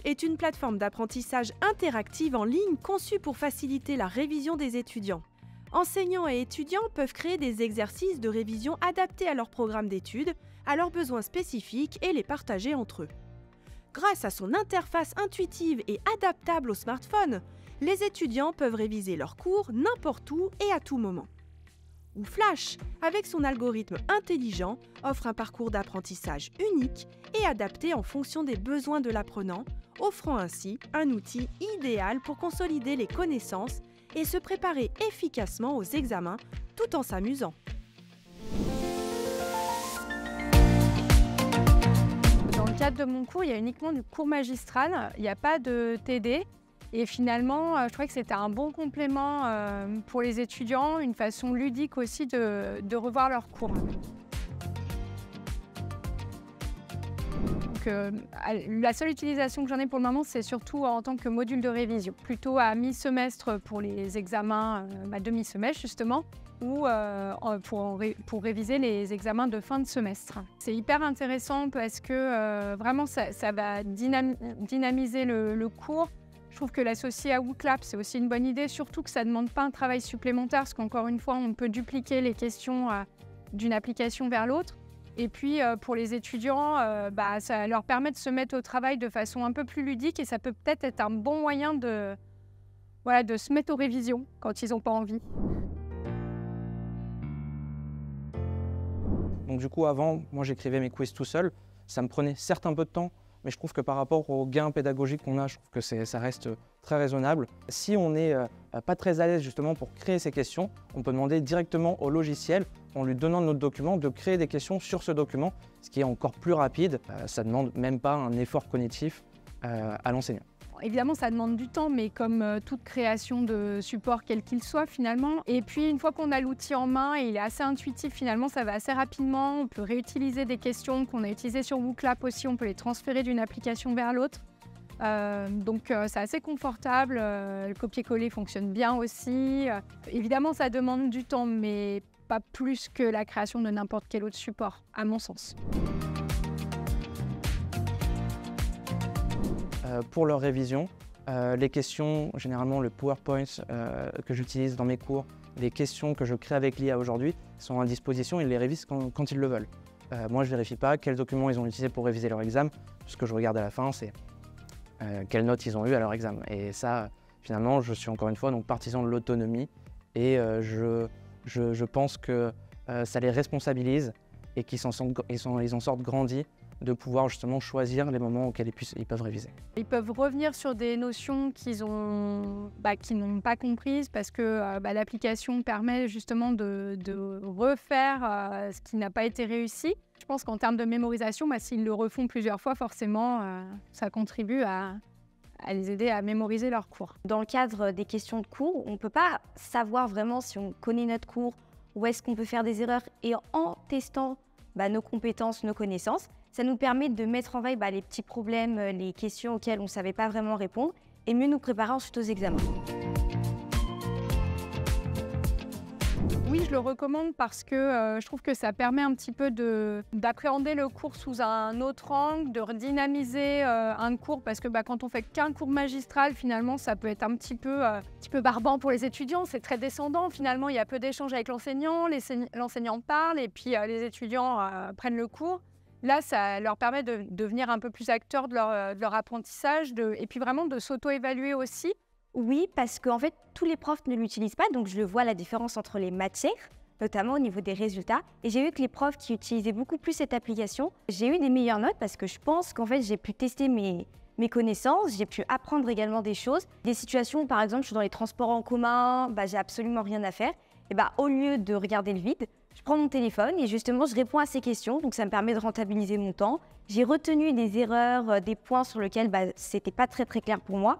est une plateforme d'apprentissage interactive en ligne conçue pour faciliter la révision des étudiants. Enseignants et étudiants peuvent créer des exercices de révision adaptés à leur programme d'études, à leurs besoins spécifiques et les partager entre eux. Grâce à son interface intuitive et adaptable au smartphone, les étudiants peuvent réviser leurs cours n'importe où et à tout moment. Ouflash, avec son algorithme intelligent, offre un parcours d'apprentissage unique et adapté en fonction des besoins de l'apprenant, offrant ainsi un outil idéal pour consolider les connaissances et se préparer efficacement aux examens tout en s'amusant. Dans le cadre de mon cours, il y a uniquement du cours magistral, il n'y a pas de TD. Et finalement, je trouvais que c'était un bon complément pour les étudiants, une façon ludique aussi de revoir leurs cours. Donc, la seule utilisation que j'en ai pour le moment, c'est surtout en tant que module de révision, plutôt à mi-semestre pour les examens de mi-semestre justement, ou pour réviser les examens de fin de semestre. C'est hyper intéressant parce que vraiment ça va dynamiser le cours. Je trouve que l'associer à WooClap, c'est aussi une bonne idée, surtout que ça ne demande pas un travail supplémentaire, parce qu'encore une fois, on peut dupliquer les questions d'une application vers l'autre. Et puis, pour les étudiants, ça leur permet de se mettre au travail de façon un peu plus ludique, et ça peut peut-être être un bon moyen de se mettre aux révisions quand ils n'ont pas envie. Donc du coup, avant, moi j'écrivais mes quiz tout seul. Ça me prenait certes un peu de temps, mais je trouve que par rapport aux gains pédagogiques qu'on a, je trouve que ça reste très raisonnable. Si on n'est pas très à l'aise justement pour créer ces questions, on peut demander directement au logiciel, en lui donnant notre document, de créer des questions sur ce document, ce qui est encore plus rapide. Ça ne demande même pas un effort cognitif à l'enseignant. Évidemment, ça demande du temps, mais comme toute création de support, quel qu'il soit finalement. Et puis, une fois qu'on a l'outil en main, et il est assez intuitif finalement, ça va assez rapidement. On peut réutiliser des questions qu'on a utilisées sur WooClap aussi, on peut les transférer d'une application vers l'autre. Donc c'est assez confortable, le copier-coller fonctionne bien aussi. Évidemment, ça demande du temps, mais pas plus que la création de n'importe quel autre support, à mon sens. Pour leur révision, les questions, généralement le PowerPoint que j'utilise dans mes cours, les questions que je crée avec l'IA aujourd'hui sont à disposition, ils les révisent quand ils le veulent. Moi, je ne vérifie pas quels documents ils ont utilisés pour réviser leur examen. Ce que je regarde à la fin, c'est quelles notes ils ont eues à leur examen. Et ça, finalement, je suis encore une fois donc, partisan de l'autonomie et je pense que ça les responsabilise et qu'ils en sortent grandis de pouvoir justement choisir les moments auxquels ils peuvent réviser. Ils peuvent revenir sur des notions qu'ils n'ont pas comprises parce que l'application permet justement de refaire ce qui n'a pas été réussi. Je pense qu'en termes de mémorisation, s'ils le refont plusieurs fois, forcément, ça contribue à les aider à mémoriser leur cours. Dans le cadre des questions de cours, on ne peut pas savoir vraiment si on connaît notre cours, où est-ce qu'on peut faire des erreurs. Et en testant nos compétences, nos connaissances, ça nous permet de mettre en veille les petits problèmes, les questions auxquelles on ne savait pas vraiment répondre et mieux nous préparer ensuite aux examens. Oui, je le recommande parce que je trouve que ça permet un petit peu d'appréhender le cours sous un autre angle, de redynamiser un cours parce que quand on fait qu'un cours magistral, finalement, ça peut être un petit peu barbant pour les étudiants. C'est très descendant, finalement, il y a peu d'échanges avec l'enseignant, l'enseignant parle et puis les étudiants prennent le cours. Là, ça leur permet de devenir un peu plus acteurs de leur apprentissage et puis vraiment de s'auto-évaluer aussi. Oui, parce qu'en fait, tous les profs ne l'utilisent pas, donc je le vois la différence entre les matières, notamment au niveau des résultats. Et j'ai vu que les profs qui utilisaient beaucoup plus cette application, j'ai eu des meilleures notes parce que je pense qu'en fait, j'ai pu tester mes connaissances, j'ai pu apprendre également des choses. Des situations où, par exemple, je suis dans les transports en commun, j'ai absolument rien à faire. Et au lieu de regarder le vide, je prends mon téléphone et justement, je réponds à ces questions. Donc, ça me permet de rentabiliser mon temps. J'ai retenu des erreurs, des points sur lesquels c'était pas très clair pour moi.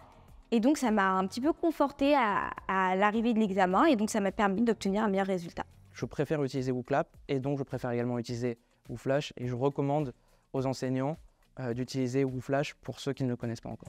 Et donc, ça m'a un petit peu confortée à l'arrivée de l'examen et donc, ça m'a permis d'obtenir un meilleur résultat. Je préfère utiliser WooClap et donc je préfère également utiliser WooFlash et je recommande aux enseignants d'utiliser WooFlash pour ceux qui ne le connaissent pas encore.